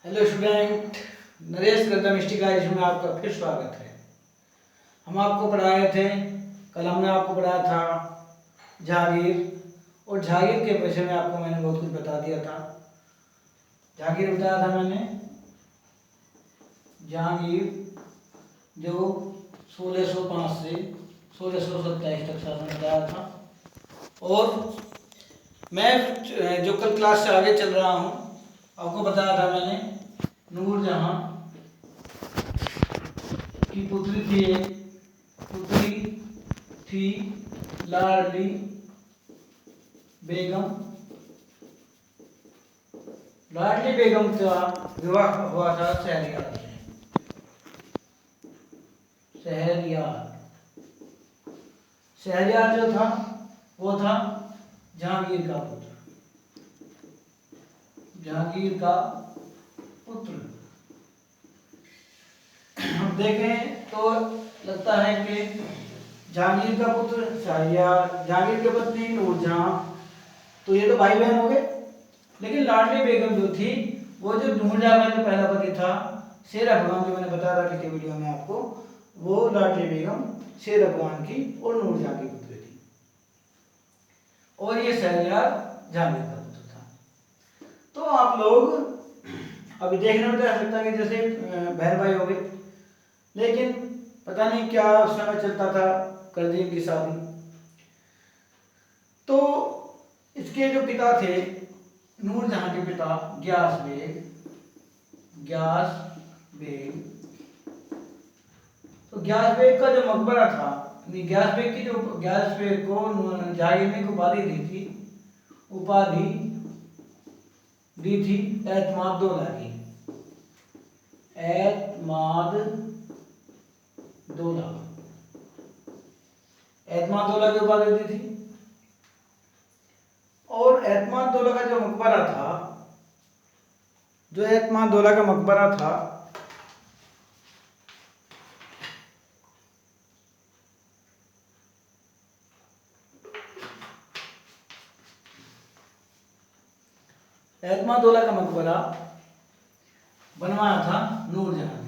Hello student, Naresh गद्दा मिस्टी guys में आपका फिर स्वागत है। हम आपको पढ़ाए थे, कल हमने आपको पढ़ाया था जहांगीर, और जहांगीर के विषय में आपको मैंने बहुत कुछ बता दिया था। जहांगीर बताया था मैंने, जहांगीर जो 1605 से 1627 तक शासन बताया था। और मैं जो कल क्लास से आगे चल रहा हूँ, आपको बताया था मैंने नूरजहां की पुत्री थी लाडली बेगम। लाडली बेगम का विवाह हुआ था शहरयार से। शहरयार जो था वो था जहांगीर का पुत्र। हम देखें तो लगता है कि जहांगीर का पुत्र शहरयार, जहांगीर की पत्नी नूरजहां, तो ये तो भाई बहन हो गए। लेकिन लाडली बेगम जो थी, वो जो नूरजहां का जो पहला पति था शेर अफगान, जो मैंने बताया था पिछले वीडियो में आपको, वो लाडली बेगम शेर अफगान की और नूरजहां की पुत्री थी, और ये शहरयार जहांगीर का पुत्र था। तो आप लोग अभी देखने में तो ऐसा लगता है कि जैसे बहन भाई हो गए, लेकिन पता नहीं क्या उस समय चलता था, कर दी इनकी शादी। तो इसके जो पिता थे, नूरजहां के पिता ग्यास बेग। तो ग्यास बेग का जो मकबरा था, ग्यास बेग को जहांगीर ने उपाधि दी थी एतमादुल्ला की। एतमादुल्ला की उपाधि दी थी। और एतमादुल्ला का जो मकबरा था, एतमादुल्ला का मकबरा बनवाया था नूरजहां ने।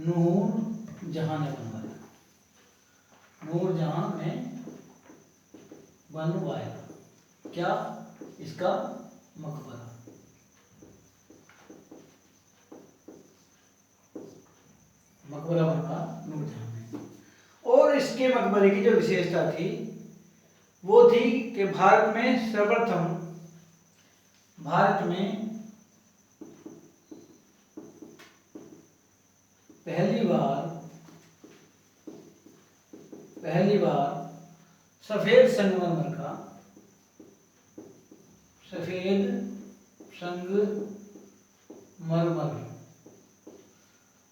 नूरजहां ने बनवाया क्या, इसका मकबरा। बनवा नूरजहां ने। और इसके मकबरे की जो विशेषता थी, वो थी कि भारत में पहली बार सफेद संगमरमर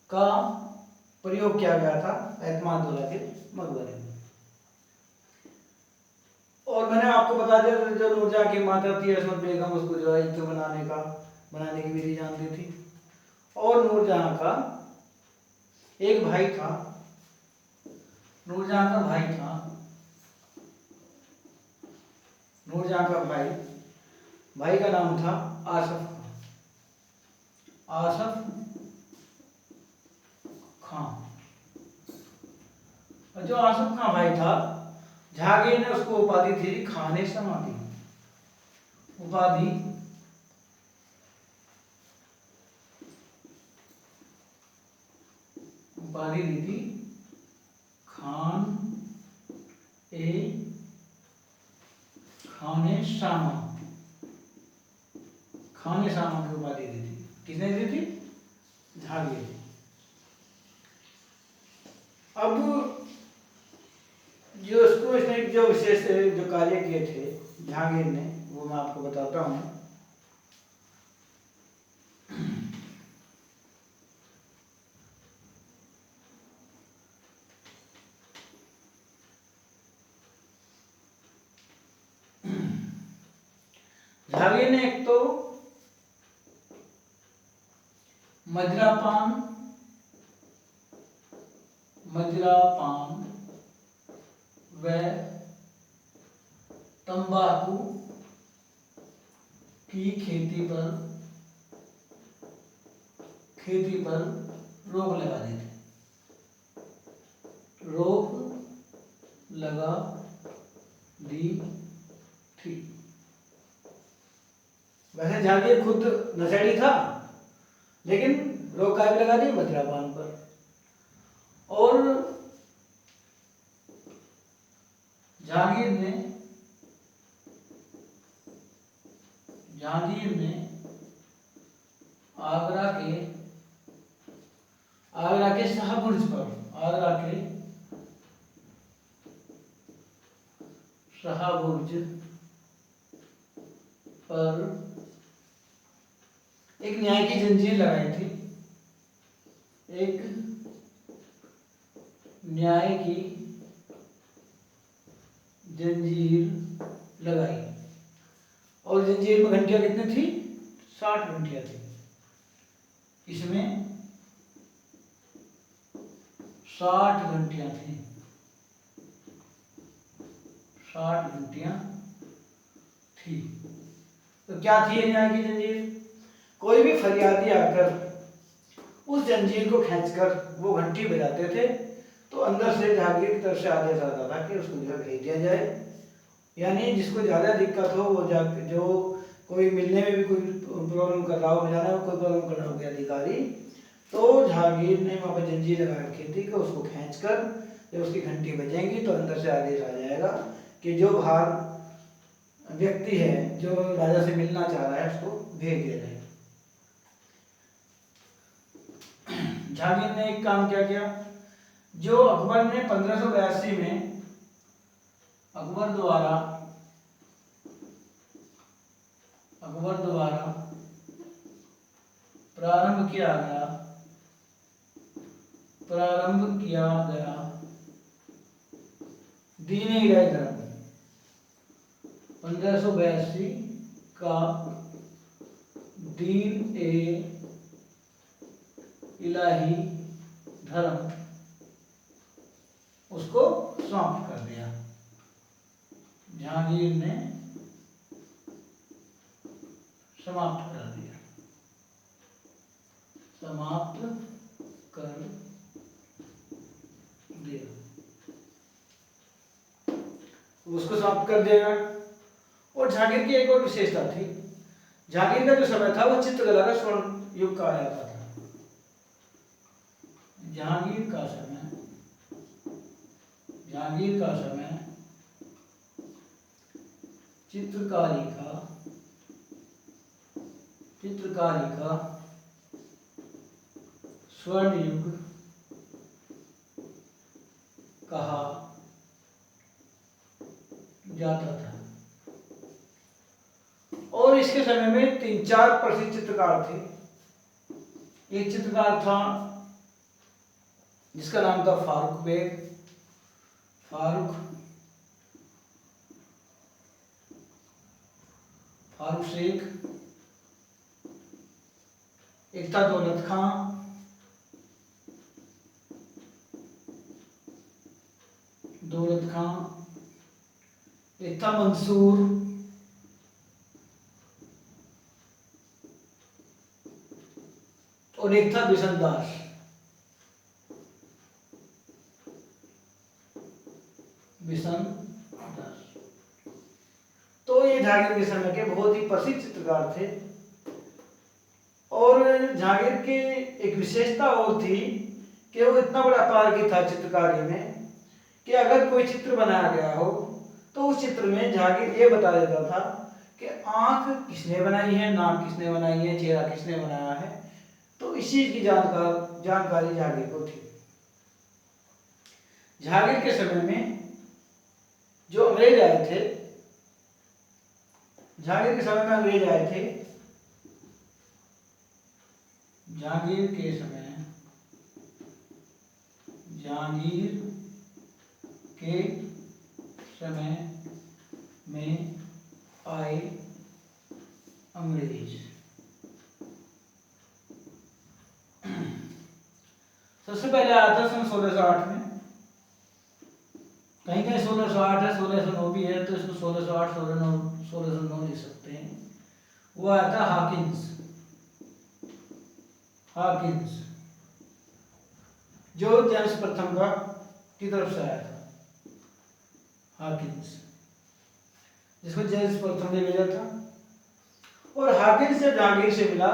का प्रयोग किया गया था एतमादुल्ला के मकबरे में। और मैंने आपको बता दिया, जो नूरजहां की माता थी असमत बेगम, उसको जो है इत्र बनाने की विधि जानती थी। और नूरजहां का एक भाई था, नूरजहां का भाई का नाम था आसफ खां। और जो आसफ खां भाई था, जहांगीर ने उसको उपाधि थी खाने समाधि। उपाधि दी थी खाने सामा की उपाधि दी थी। किसने दी थी? जहांगीर। अब इसने जो विशेष जो कार्य किए थे जहांगीर ने, वो मैं आपको बताता हूँ। जहांगीर ने एक तो मदिरापान व तंबाकू की खेती पर खेती पर रोक लगा दी थी, रोक लगा दी थी। वैसे जहांगीर खुद नशेड़ी था, लेकिन रोक काहे पे लगा दी? मदिरापान पर। और जहांगीर ने आगरा के शाहबुर्ज पर, आगरा के शाहबुर्ज पर एक न्याय की जंजीर लगाई थी, एक न्याय की जंजीर लगाई। और जंजीर में घंटियां कितनी थी? 60 घंटियां थी। इसमें 60 घंटियां थी, 60 घंटियां थी। तो क्या थी ये न्याय की जंजीर? कोई भी फरियादी आकर उस जंजीर को खींचकर वो घंटी बजाते थे, तो अंदर से जहांगीर की तरफ से आदेश आता था कि उसको जो भेज दिया जाए। यानी जिसको ज़्यादा दिक्कत हो, वो जो कोई मिलने में भी कोई प्रॉब्लम कर रहा हो, बजाने में कोई प्रॉब्लम कर रहा हो अधिकारी, तो जहांगीर ने वहाँ पर जंजीर लगा रखी थी कि उसको खींचकर जब उसकी घंटी बजेंगी तो अंदर से आदेश आ जाएगा कि जो बाहर व्यक्ति है, जो राजा से मिलना चाह रहा है, उसको भेज दिया जाए। जहांगीर ने एक काम क्या किया, जो अकबर ने 1582 में अकबर द्वारा प्रारंभ किया गया दीन-ए-इलाही धर्म, 1582 का दीन-ए-इलाही धर्म उसको समाप्त कर दिया। जहांगीर ने समाप्त कर दिया, समाप्त कर दिया, उसको समाप्त कर दिया। और जहांगीर की एक और विशेषता थी, जहांगीर का जो समय था वो चित्रकला का स्वर्ण युग कहा जाता था। जहांगीर का समय चित्रकारी का स्वर्ण युग कहा जाता था। और इसके समय में 3-4 प्रसिद्ध चित्रकार थे। एक चित्रकार था जिसका नाम था फारूक शेख। एक था दौलत खां, एक था मंसूर, और एक था बिशनदास। तो ये जहांगीर के समय के बहुत ही प्रसिद्ध चित्रकार थे। और जहांगीर की एक विशेषता और थी कि वो इतना बड़ा पारंगत था चित्रकारी में कि अगर कोई चित्र बनाया गया हो तो उस चित्र में जहांगीर ये बता देता था कि आंख किसने बनाई है, नाक किसने बनाई है, चेहरा किसने बनाया है। तो इस चीज की जानकारी जहांगीर को थी। जहांगीर के समय में जो अंग्रेज आए थे, जहांगीर के समय के समय में आए अंग्रेज। सबसे पहले आया था सन 1608 में, कहीं 1608 है, 1609 भी है, तो इसको 1608 1609 लिख सकते हैं। वो आया था हॉकिंस हाकिंस, जो जेम्स प्रथम का की तरफ से आया था, हाकिंस, जिसको जेम्स प्रथम ने भेजा था। और हाकिंस जब जहांगीर से मिला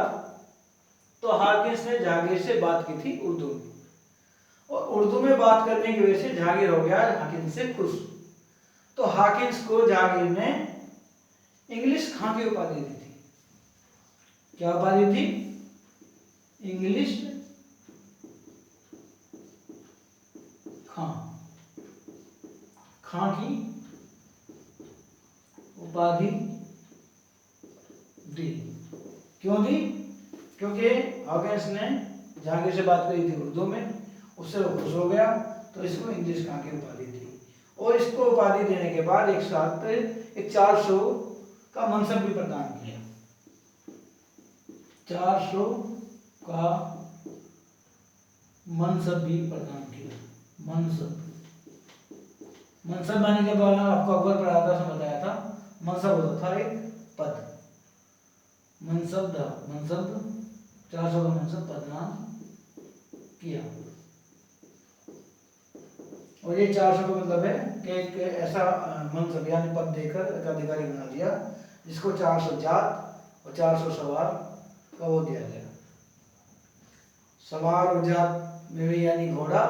तो हाकिंस ने जहांगीर से बात की थी उर्दू में, और उर्दू में बात करने की वजह से जहांगीर हो गया हाकिंस से खुश। तो हाकिंस को जहांगीर ने इंग्लिश खां की उपाधि दी थी। क्या उपाधि थी? इंग्लिश खां, खां की उपाधि दी। क्यों दी? क्योंकि हाकिंस ने जहांगीर से बात करी थी उर्दू में, उससे वो खुश हो गया, तो इसको इंग्लिश खां की उपाधि दी। और इसको उपाधि देने के बाद एक साथ एक 400 का मनसब भी प्रदान किया। 400 का मनसब भी प्रदान किया। मनसब, मनसब मैंने जब आपको अकबर पढ़ाया था उसमें बताया था, मनसब होता था एक पद, मनसब था, मनसब 400 का मनसब प्रदान किया। और ये 400 का मतलब है कि एक ऐसा मनसब यानी पद देकर एक अधिकारी बना दिया जिसको 400 जात और 400 सवार का वो दिया गया। सवार और जात में भी यानी घोड़ा,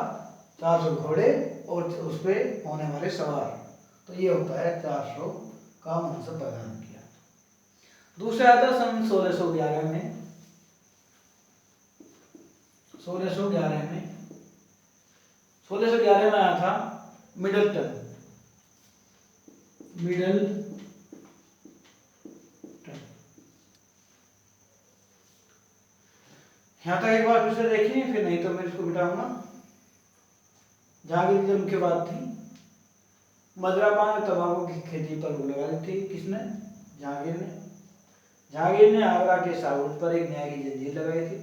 400 घोड़े और उस पे होने वाले सवार, तो ये होता है 400 का मनसब प्रदान किया। दूसरा आता सन 1611 में, 1611 में 1611 में आया था मिडलटन, मिडलटन। यहाँ तक एक बार फिर से देखिए, फिर नहीं तो मैं इसको बिठाऊंगा। जहांगीर की मुख्य बात थी, मदरापान और तंबाकू की खेती पर रोक लगा दी थी। किसने? जहांगीर ने। जहांगीर ने आगरा के साउथ पर एक न्याय की जंजीर लगाई थी,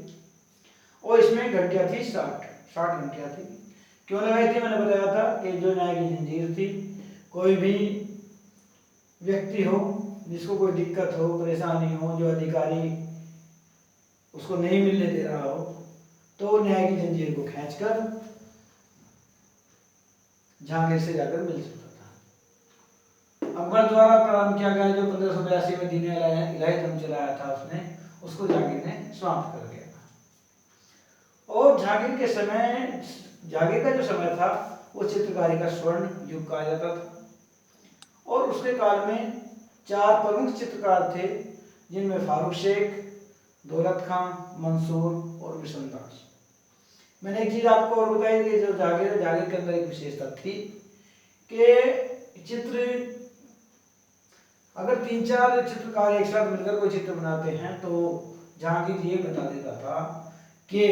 और इसमें घंटियां थी 60 घंटियां थी। क्यों लगाई थी? मैंने बताया था कि जो न्याय की जंजीर थी, कोई भी व्यक्ति हो जिसको कोई दिक्कत हो, परेशानी हो, जो अधिकारी उसको नहीं मिलने दे रहा हो, तो न्याय की जंजीर को खींचकर जहांगीर से जाकर मिल सकता था। अकबर द्वारा प्रारंभ किया गया जो 1582 में दीन इलाही धर्म चलाया था उसने, उसको जहांगीर ने समाप्त कर दिया था। और जहांगीर के समय, जहांगीर का जो समय था वो चित्रकारी का स्वर्ण युग कहा जाता था। और उसके काल में 4 प्रमुख चित्रकार थे, जिनमें फारूक शेख, दौलत खां, मंसूर और बिशनदास। मैंने एक चीज आपको और बताई कि जो जहांगीर के अंदर एक विशेषता थी कि चित्र, अगर 3-4 चित्रकार एक साथ मिलकर कोई चित्र बनाते हैं तो जहांगीर ये बता देता था कि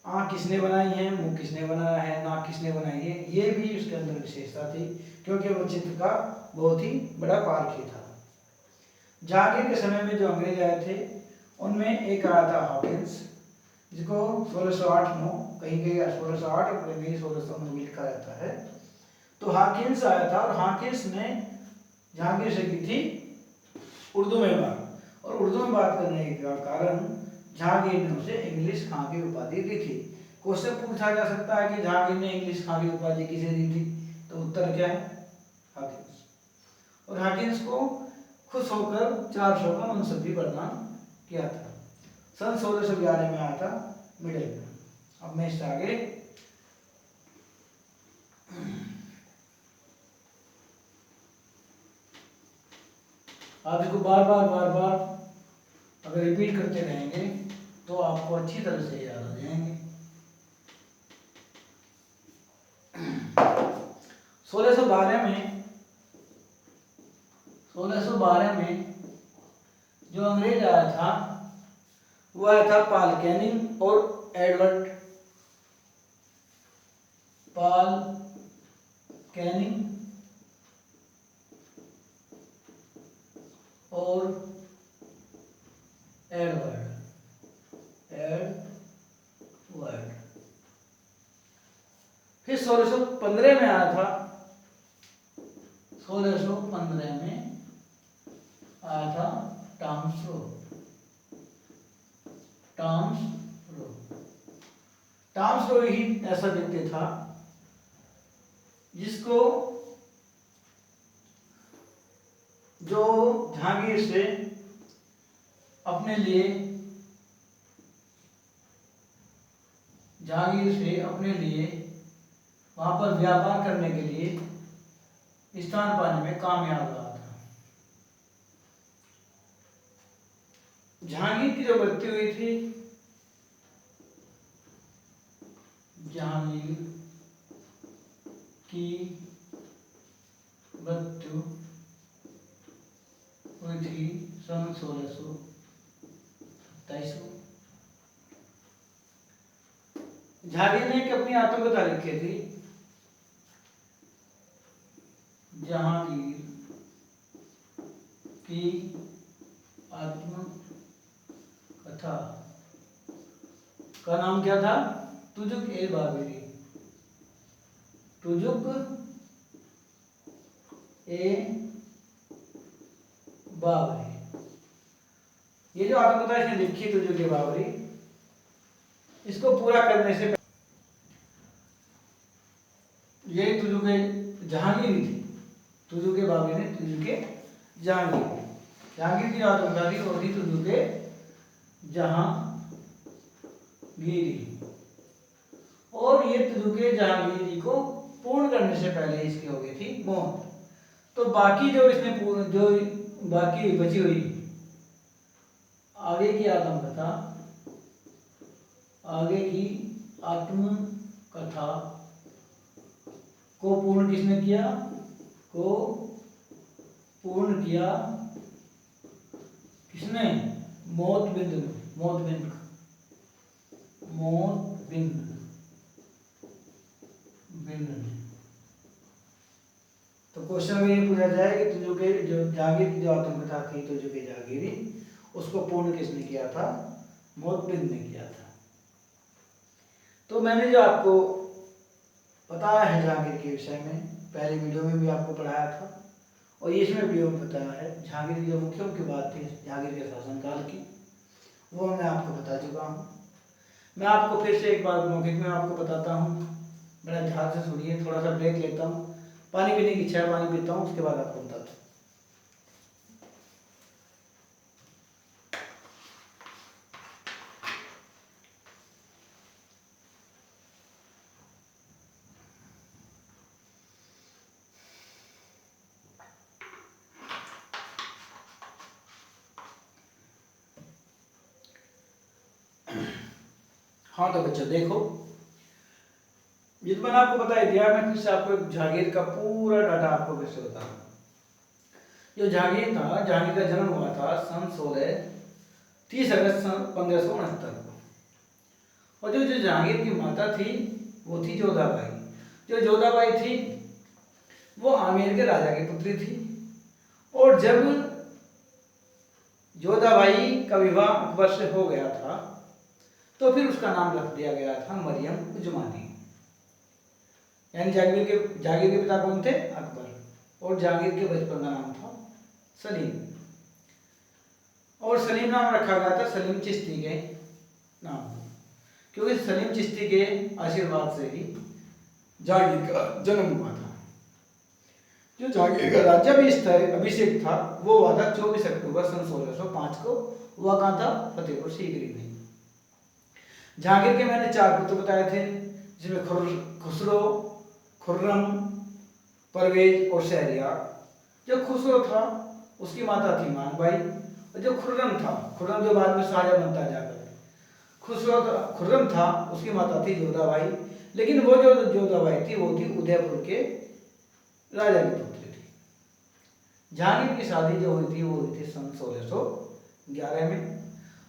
आँख किसने बनाई है, मुंह किसने बनाया है, नाक किसने बनाई है। ये भी उसके अंदर विशेषता थी, क्योंकि वो चित्र का बहुत ही बड़ा पारखी था। जहांगीर के समय में जो अंग्रेज आए थे उनमें एक आया था हॉकिंस, जिसको 1608-9 कहीं कहीं 1608 और कहीं 1609 में लिखा रहता है। तो हाकिंस आया था, और हाकिंस ने जहांगीर से की थी उर्दू में बात, और उर्दू में बात करने का कारण जहांगीर ने उसे इंग्लिश खां की उपाधि दी थी। क्वेश्चन पूछा जा सकता है कि जहांगीर ने इंग्लिश खां की उपाधि किसे दी थी, तो उत्तर क्या है? हाकिंस। और हाकिंस को खुश होकर 400 का मनसब भी प्रदान किया था। सन 1611 में आया था मिडलटन। अब मैं इससे आगे आप इसको बार बार अगर रिपीट करते रहेंगे तो आपको अच्छी तरह से याद आ जाएंगे। 1612 में जो अंग्रेज आया था वो आया था पॉल कैनिंग और एडवर्ड पॉल कैनिंग और एडवर्ड। फिर 1615 में आया था, 1615 में आया था टॉम्स तामसरो ही ऐसा व्यक्ति था जिसको जो जहांगीर से अपने लिए वहां पर व्यापार करने के लिए स्थान पाने में कामयाब रहा था। जहांगीर की जो मृत्यु हुई थी, जहांगीर की मृत्यु हुई थी सन 1627 को। जहांगीर ने एक अपनी आत्मकथा लिखी थी, जहांगीर की आत्मकथा का नाम क्या था? तुजुक ए बाबरी। तुजुक ए बाबरी। ये जो आत्मकथा इसने लिखी तुजुक ए बाबरी, इसको पूरा करने से ये तुजुक ए जहांगीर थी। तुजुक ए बाबरी ने तुजुक ए जहांगीर की आत्मकथा थी, वो थी तुजुक ए जहांगीरी। और ये तुजुक ए जहांगीरी को पूर्ण करने से पहले इसकी हो गई थी मौत। तो बाकी जो इसने जो बाकी बची हुई आगे की आत्मकथा को पूर्ण किसने किया? किसने? मोतबिंद तो क्वेश्चन में ये पूछा जाए कि तुजुक ए जो जहांगीर की जो आत्मकथा थी तुजुक ए जहांगीरी, उसको पूर्ण किसने किया था? मोतबिंद ने किया था। तो मैंने जो आपको बताया है जहांगीर के विषय में, पहले वीडियो में भी आपको पढ़ाया था और इसमें वीडियो में बताया है। जहांगीर की जो मुख्य बात थी जहांगीर के शासनकाल की, वो मैं आपको बता चुका हूँ। मैं आपको फिर से एक बार मौखिक में आपको बताता हूँ, बड़ा ध्यान से सुनिए। थोड़ा सा ब्रेक लेता हूँ, पानी पीने की इच्छा है, पानी पीता हूँ, उसके बाद आपको बताता हूँ। हाँ तो बच्चों देखो, ये तो मैंने आपको बता ही दिया। मैं फिर से आपको जहांगीर का पूरा डाटा आपको फिर से बताऊँ। जो जहांगीर था, जहांगीर का जन्म हुआ था सन 30 अगस्त सन 1569 को। और जो जहांगीर की माता थी वो थी जोधाबाई। जो जोधाबाई थी वो आमेर के राजा की पुत्री थी। और जब जोधाबाई का विवाह अकबर से हो गया था तो फिर उसका नाम रख दिया गया था मरियम उजमानी। यानी जहांगीर के पिता कौन थे? अकबर। और जहांगीर के बचपन का नाम था सलीम। और सलीम नाम रखा गया था सलीम चिश्ती के नाम, क्योंकि सलीम चिश्ती के आशीर्वाद से ही जहांगीर का जन्म हुआ था। जो जहांगीर का राज्याभिषेक था वो हुआ था 24 अक्टूबर सन 1605 को। हुआ कहाँ था? फतेहपुर सीकरी में। जहांगीर के मैंने 4 पुत्र बताए थे, जिसमें खुसरो, खुर्रम, परवेज और शहरयार। जो खुसरो था उसकी माता थी मानबाई, और जो खुर्रम जो बाद में शाहजहां बनता जाकर, खुर्रम था उसकी माता थी जोधाबाई। लेकिन वो जो जोधाबाई थी वो थी उदयपुर के राजा की पुत्री थी। जहांगीर की शादी जो हुई थी वो हुई थी सन 1611 में।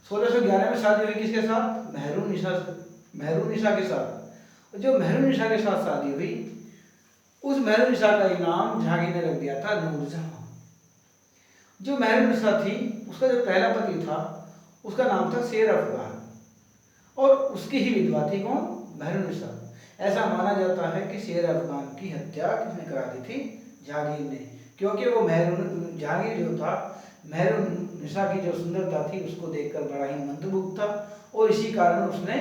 1611 में शादी हुई किसके साथ? मेहरुनिसा के साथ। और जो मेहरुनिसा के साथ शादी हुई, उस मेहरुनिसा का नाम जहांगीर ने रख दिया था नूरजहां। जो मेहरुनिसा थी उसका जो पहला पति था उसका नाम था शेर अफगान, और उसकी ही विधवा थी कौन? मेहरुनिसा। ऐसा माना जाता है कि शेर अफगान की हत्या किसने करा दी थी? जहांगीर ने, क्योंकि वो जहांगीर जो था मेहरुनिसा की जो सुंदरता थी उसको देखकर बड़ा ही मंत्रमुग्ध था, और इसी कारण उसने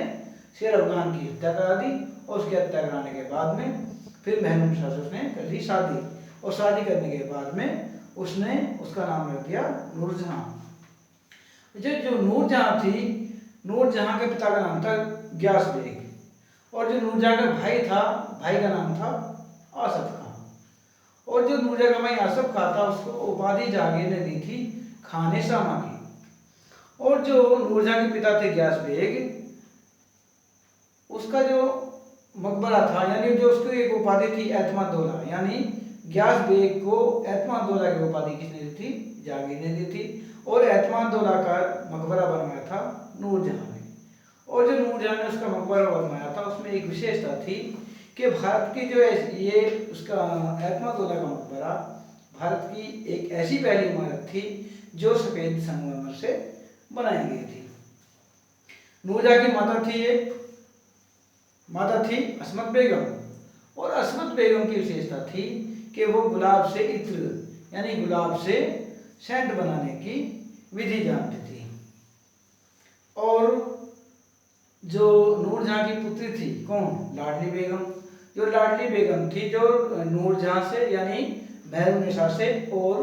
शेर अफगान की हत्या करा दी और उसकी हत्या कराने के बाद में फिर महमूद शाह से उसने कर ली शादी और शादी करने के बाद में उसने उसका नाम रख दिया नूरजहां। जो नूरजहां थी, नूरजहां के पिता का नाम था ग्यास बेग और जो नूरजहां का भाई था, भाई का नाम था आसफ खां। और जो नूरजहां का भाई आसफ खां था उसको उपाधि जहांगीर ने दी थी खाने शामा की। और जो नूरजहां के पिता थे ग्यास बेग, उसका जो मकबरा था यानी जो उसको एक उपाधि थी एतमादुल्ला, यानी ग्यास बेग को एतमादुल्ला की उपाधि किसने दी थी? जहांगीर ने दी थी। और एतमादुल्ला का मकबरा बनवाया था नूरजहां ने। और जो नूरजहां ने उसका मकबरा बनवाया था उसमें एक विशेषता थी कि भारत की जो ये उसका एतमादुल्ला का मकबरा भारत की एक ऐसी पहली इमारत थी जो सफेद संगमरमर से बनाई गई थी। नूरजहां की माता थी अस्मत बेगम और अस्मत बेगम की विशेषता थी कि वो गुलाब से इत्र यानी गुलाब से सेंट बनाने की विधि जानती थी। और जो नूरजहां की पुत्री थी कौन? लाडली बेगम। जो लाडली बेगम थी जो नूरजहां से यानी महरूनिसा से और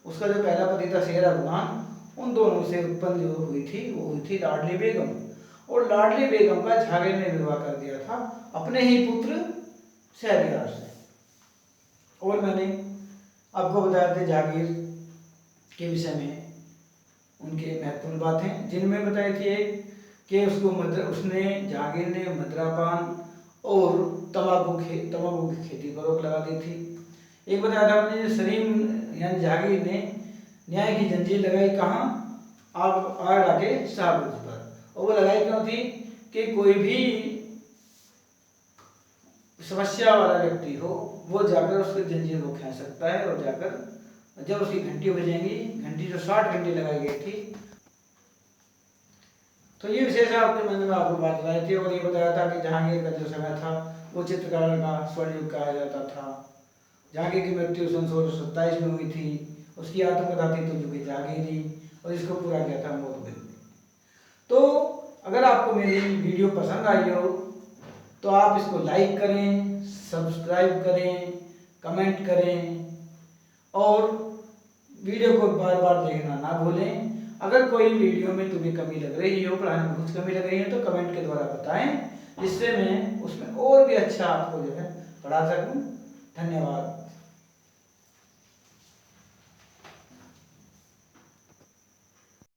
उसका जो पहला पति था शेर अफगान, उन दोनों से उत्पन्न जो हुई थी वो हुई थी लाडली बेगम। और लाडली बेगम का जहांगीर ने विवाह कर दिया था अपने ही पुत्र शहरयार से। और मैंने आपको बताया था जहांगीर के विषय में उनके महत्वपूर्ण बातें, जिनमें बताई थी एक कि उसने जहांगीर ने मदिरापान और तंबाकू की खेती पर रोक लगा दी थी। एक बताया था अपने सलीम यानी जहांगीर ने न्याय की जंजीर लगाई कहाँ? आगरा के शाहबुर्ज पर। और वो लगाई क्यों थी? कि कोई भी समस्या वाला व्यक्ति हो वो जाकर उसके जंजीर को खींच सकता है और जाकर जब उसकी घंटी बजेंगी, घंटी जो 60 घंटी लगाई गई थी, तो ये विशेष मैंने आपको बात बताई थी। और ये बताया था कि जहांगीर का जो समय था वो चित्रकला का स्वर्ण युग कहा जाता था। जहांगीर की मृत्यु 1627 में हुई थी। उसकी आत्मकथा थी तो जो कि जहांगीरी, और इसको पूरा किया था मोतबिर ने। तो अगर आपको मेरी वीडियो पसंद आई हो तो आप इसको लाइक करें, सब्सक्राइब करें, कमेंट करें और वीडियो को बार बार देखना ना भूलें। अगर कोई वीडियो में तुम्हें कमी लग रही हो, पढ़ाने में कुछ कमी लग रही है तो कमेंट के द्वारा बताएं, जिससे मैं उसमें और भी अच्छा आपको जो है पढ़ा सकूं। धन्यवाद।